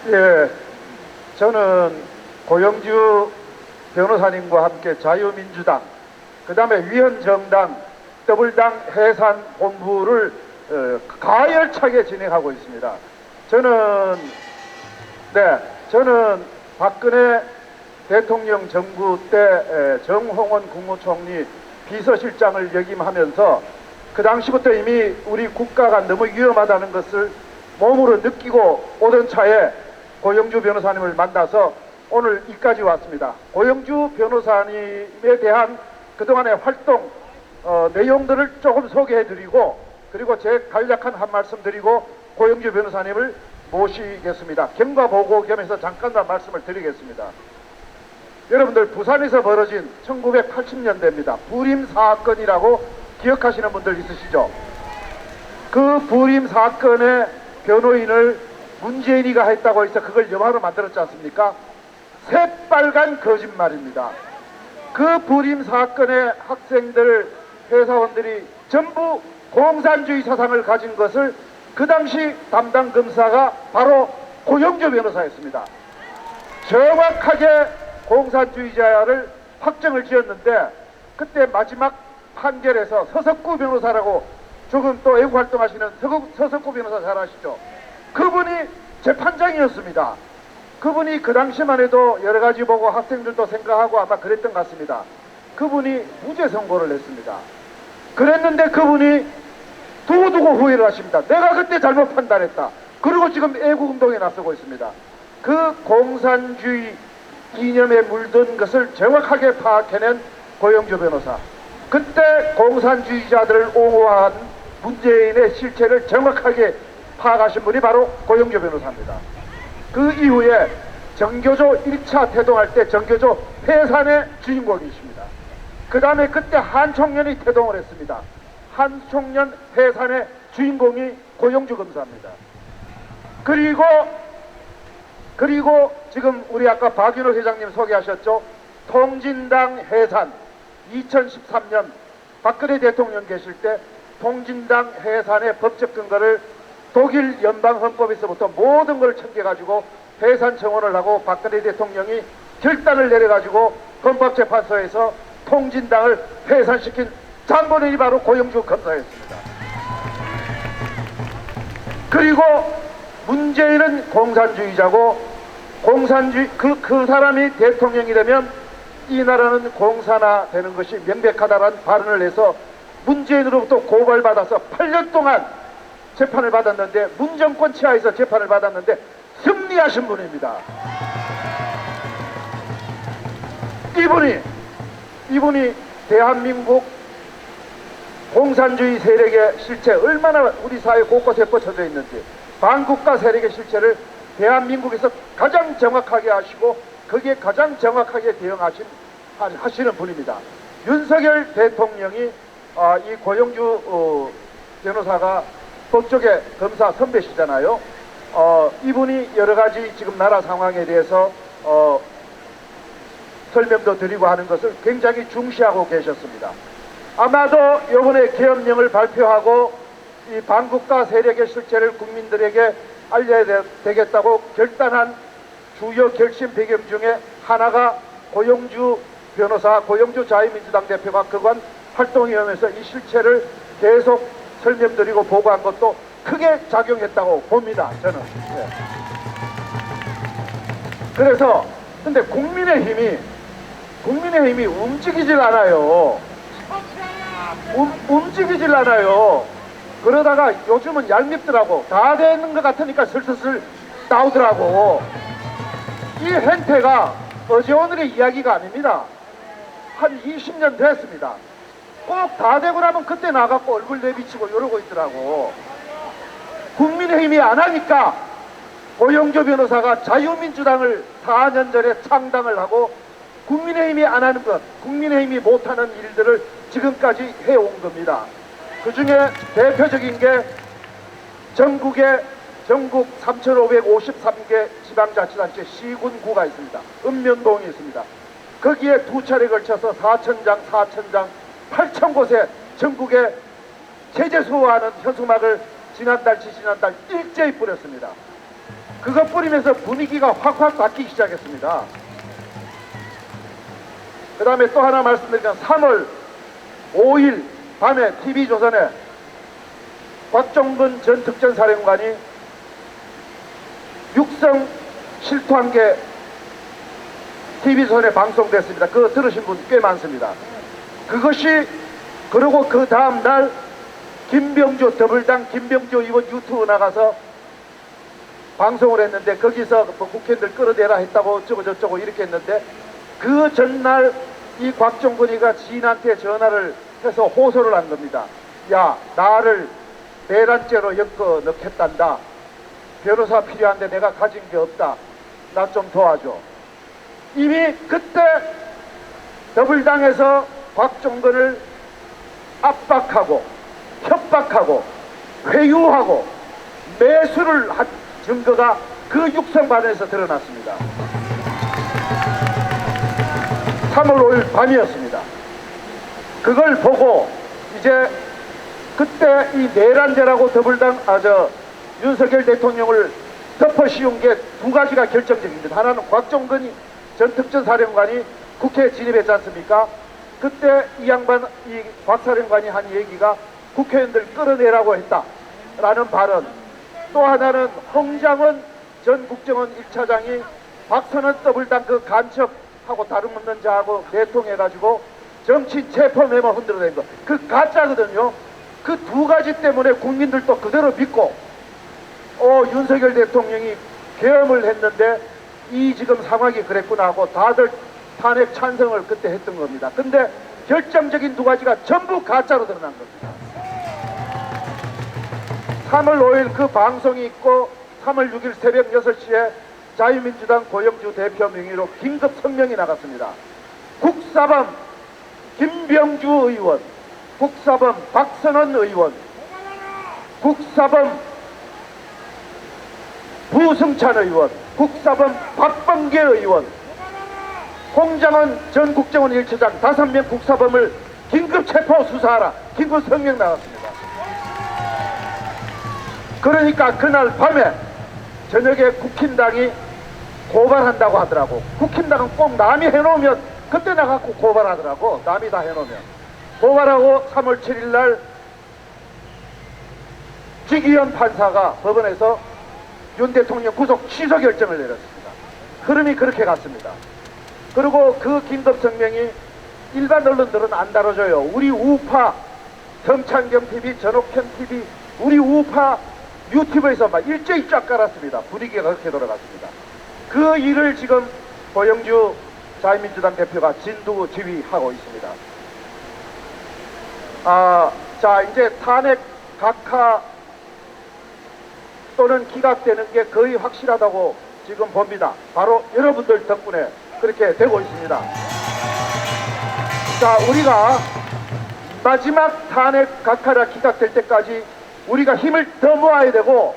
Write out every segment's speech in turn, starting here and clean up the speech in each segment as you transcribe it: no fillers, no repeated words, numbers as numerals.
예, 저는 고영주 변호사님과 함께 자유민주당, 그 다음에 위헌정당, 더블당 해산본부를 가열차게 진행하고 있습니다. 저는 박근혜 대통령 정부 때 정홍원 국무총리 비서실장을 역임하면서 그 당시부터 이미 우리 국가가 너무 위험하다는 것을 몸으로 느끼고 오던 차에 고영주 변호사님을 만나서 오늘 이까지 왔습니다. 고영주 변호사님에 대한 그동안의 활동 내용들을 조금 소개해드리고, 그리고 제 간략한 한 말씀 드리고 고영주 변호사님을 모시겠습니다. 경과보고 겸해서 잠깐만 말씀을 드리겠습니다. 여러분들, 부산에서 벌어진 1980년대입니다. 부림 사건이라고 기억하시는 분들 있으시죠? 그 부림 사건의 변호인을 문재인이가 했다고 해서 그걸 영화로 만들었지 않습니까? 새빨간 거짓말입니다. 그 부림 사건의 학생들, 회사원들이 전부 공산주의 사상을 가진 것을 그 당시 담당 검사가 바로 고영주 변호사였습니다. 정확하게 공산주의자를 확정을 지었는데, 그때 마지막 판결에서 서석구 변호사라고, 조금 또 애국 활동하시는 서석구 변호사 잘 아시죠? 그분이 재판장이었습니다. 그분이 그 당시만 해도 여러 가지 보고 학생들도 생각하고 아마 그랬던 것 같습니다. 그분이 무죄 선고를 했습니다. 그랬는데 그분이 두고두고 후회를 하십니다. 내가 그때 잘못 판단했다. 그리고 지금 애국운동에 나서고 있습니다. 그 공산주의 이념에 물든 것을 정확하게 파악해낸 고영주 변호사. 그때 공산주의자들을 옹호한 문재인의 실체를 정확하게 파악하신 분이 바로 고영주 변호사입니다. 그 이후에 정교조 1차 태동할 때 정교조 해산의 주인공이십니다. 그 다음에 그때 한총련이 태동을 했습니다. 한총련 해산의 주인공이 고영주 검사입니다. 그리고 지금 우리 아까 박윤호 회장님 소개하셨죠? 통진당 해산, 2013년 박근혜 대통령 계실 때 통진당 해산의 법적 근거를 독일 연방헌법에서부터 모든 걸 챙겨가지고 해산 청원을 하고 박근혜 대통령이 결단을 내려가지고 헌법재판소에서 통진당을 해산시킨 장본인이 바로 고영주 검사였습니다. 그리고 문재인은 공산주의자고, 그 사람이 대통령이 되면 이 나라는 공산화 되는 것이 명백하다라는 발언을 해서 문재인으로부터 고발받아서 8년 동안 재판을 받았는데, 문정권 치하에서 재판을 받았는데 승리하신 분입니다. 이분이 대한민국 공산주의 세력의 실체, 얼마나 우리 사회 곳곳에 뻗쳐져 있는지, 반국가 세력의 실체를 대한민국에서 가장 정확하게 아시고 거기에 가장 정확하게 대응하시는 분입니다. 윤석열 대통령이 이 고영주 변호사가 법조계 검사 선배시잖아요. 이분이 여러가지 지금 나라 상황에 대해서 설명도 드리고 하는 것을 굉장히 중시하고 계셨습니다. 아마도 이번에 계엄령을 발표하고 이 반국가 세력의 실체를 국민들에게 알려야 되겠다고 결단한 주요 결심 배경 중에 하나가 고영주 변호사, 고영주 자유민주당 대표가 그간 활동위원회에서 이 실체를 계속 설명드리고 보고한 것도 크게 작용했다고 봅니다, 저는. 네. 그래서 근데 국민의힘이 움직이질 않아요. 움직이질 않아요. 그러다가 요즘은 얄밉더라고. 다 되는 것 같으니까 슬슬 나오더라고. 이 행태가 어제 오늘의 이야기가 아닙니다. 한 20년 됐습니다. 꼭 다 되고 나면 그때 나가고 얼굴 내비치고 이러고 있더라고. 국민의힘이 안 하니까 고영주 변호사가 자유민주당을 4년 전에 창당을 하고, 국민의힘이 안 하는 것, 국민의힘이 못하는 일들을 지금까지 해온 겁니다. 그 중에 대표적인 게 전국 3,553개 지방자치단체 시군구가 있습니다. 읍면동이 있습니다. 거기에 두 차례 걸쳐서 4,000장, 8,000곳에 전국에 제재수호하는 현수막을 지난달 일제히 뿌렸습니다. 그것 뿌리면서 분위기가 확확 바뀌기 시작했습니다. 그 다음에 또 하나 말씀드리면 3월 5일 밤에 TV조선에 곽종근 전 특전사령관이 육성 실토한 게 TV조선에 방송됐습니다. 그거 들으신 분 꽤 많습니다. 그것이 그리고 그 다음날 김병주 더불당 김병주 의원 유튜브 나가서 방송을 했는데 거기서 뭐 국회의원들 끌어내라 했다고 어쩌고 저쩌고 이렇게 했는데 그 전날 이 곽종근이가 지인한테 전화를 해서 호소를 한 겁니다. 야, 나를 내란죄로 엮어 넣겠단다. 변호사 필요한데 내가 가진 게 없다. 나 좀 도와줘. 이미 그때 더불당에서 곽종근을 압박하고 협박하고 회유하고 매수를 한 증거가 그 육성반에서 드러났습니다. 3월 5일 밤이었습니다. 그걸 보고 이제 그때 이 내란죄라고 더불당 윤석열 대통령을 덮어 씌운 게 두 가지가 결정적입니다. 하나는 곽종근 전 특전사령관이 국회에 진입했지 않습니까? 그때 이 양반, 이 곽 사령관이 한 얘기가 국회의원들 끌어내라고 했다라는 발언. 또 하나는 홍장원 전 국정원 1차장이 박선원 더불당 그 간첩하고 다름없는 자하고 내통해가지고 정치 체포 메모 흔들어낸 거. 그 가짜거든요. 그 두 가지 때문에 국민들도 그대로 믿고 윤석열 대통령이 계엄을 했는데 이 지금 상황이 그랬구나 하고 다들 탄핵 찬성을 그때 했던 겁니다. 근데 결정적인 두 가지가 전부 가짜로 드러난 겁니다. 3월 5일 그 방송이 있고 3월 6일 새벽 6시에 자유민주당 고영주 대표 명의로 긴급 성명이 나갔습니다. 국사범 김병주 의원, 국사범 박선원 의원, 국사범 부승찬 의원, 국사범 박범계 의원, 홍장원 전 국정원 1차장 5명 국사범을 긴급 체포 수사하라. 긴급 성명 나갔습니다. 그러니까 그날 밤에 저녁에 국힘당이 고발한다고 하더라고. 국힘당은 꼭 남이 해놓으면 그때 나가고 고발하더라고. 남이 다 해놓으면. 고발하고 3월 7일 날 지기현 판사가 법원에서 윤 대통령 구속 취소 결정을 내렸습니다. 흐름이 그렇게 갔습니다. 그리고 그 긴급 성명이 일반 언론들은 안 다뤄줘요. 우리 우파 정찬경 TV, 전옥현 TV, 우리 우파 유튜브에서 막 일제히 쫙 깔았습니다. 분위기가 그렇게 돌아갔습니다. 그 일을 지금 고영주 자유민주당 대표가 진두 지휘하고 있습니다. 자, 이제 탄핵 각하 또는 기각되는 게 거의 확실하다고 지금 봅니다. 바로 여러분들 덕분에 그렇게 되고 있습니다. 자, 우리가 마지막 탄핵 각하가 기각될 때까지 우리가 힘을 더 모아야 되고,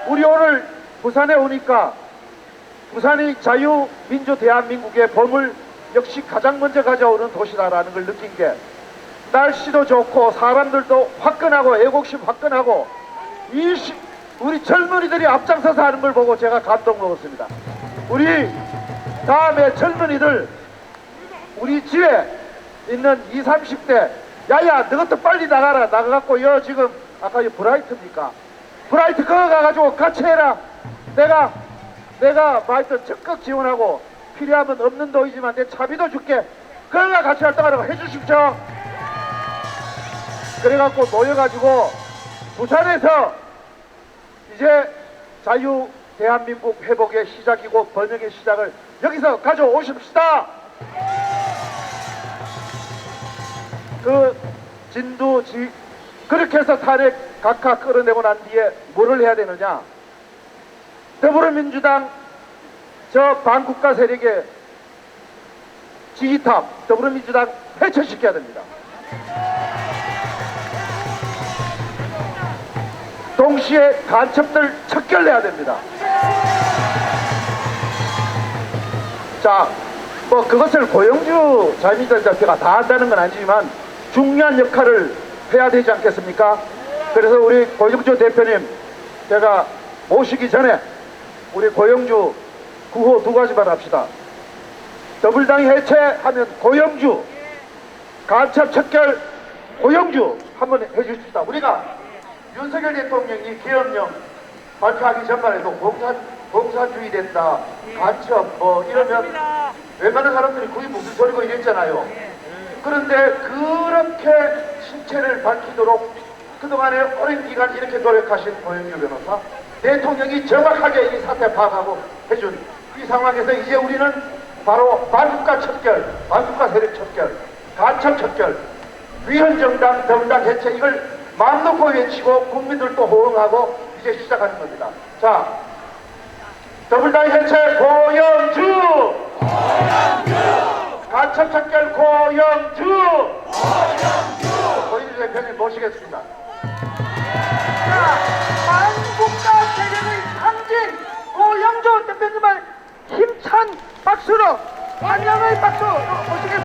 우리 오늘 부산에 오니까 부산이 자유민주 대한민국의 봄을 역시 가장 먼저 가져오는 도시다라는 걸 느낀 게, 날씨도 좋고 사람들도 화끈하고 애국심 화끈하고 우리 젊은이들이 앞장서서 하는 걸 보고 제가 감동 먹었습니다. 우리 다음에 젊은이들 우리 집에 있는 20, 30대 야야 너것도 빨리 나가라. 나가갖고 지금 아까 브라이트입니까? 브라이트 그거 가가지고 같이 해라. 내가 하여튼 적극 지원하고 필요하면 없는 돈이지만 내 차비도 줄게. 그거가 같이 활동하라고 해주십시오. 그래갖고 모여가지고 부산에서 이제 자유 대한민국 회복의 시작이고 번영의 시작을 여기서 가져오십시다. 그 그렇게 해서 탄핵 각하 끌어내고 난 뒤에 뭐를 해야 되느냐? 더불어민주당 저 반국가 세력의 지휘탑 더불어민주당 해체시켜야 됩니다. 동시에 간첩들 척결해야 됩니다. 자, 뭐 그것을 고영주 자유민주당 대표가 다 한다는 건 아니지만 중요한 역할을 해야 되지 않겠습니까? 그래서 우리 고영주 대표님 제가 모시기 전에 우리 고영주 구호 두 가지만 합시다. 더불당 해체하면 고영주, 간첩 척결 고영주 한번 해주십시다. 우리가 윤석열 대통령이 계엄령 발표하기 전만 해도 공산주의 된다, 간첩 뭐 이러면 웬만한 사람들이 그게 무슨 소리고 이랬잖아요. 그런데 그렇게 신체를 밝히도록 그동안에 오랜 기간 이렇게 노력하신 고영주 변호사, 대통령이 정확하게 이 사태 파악하고 해준 이 상황에서 이제 우리는 바로 반국가 척결, 반국가 세력 척결, 간첩 척결, 위헌정당, 더불당 해체 이걸 마음 놓고 외치고 국민들도 호응하고 이제 시작하는 겁니다. 자, 더불당 해체 고영주! 간첩 척결 고영주! 고영주 대표님 모시겠습니다. 자, 한국가 세력의 상징 고영주 대표님을 힘찬 박수로 환영의 박수 모시겠습니다.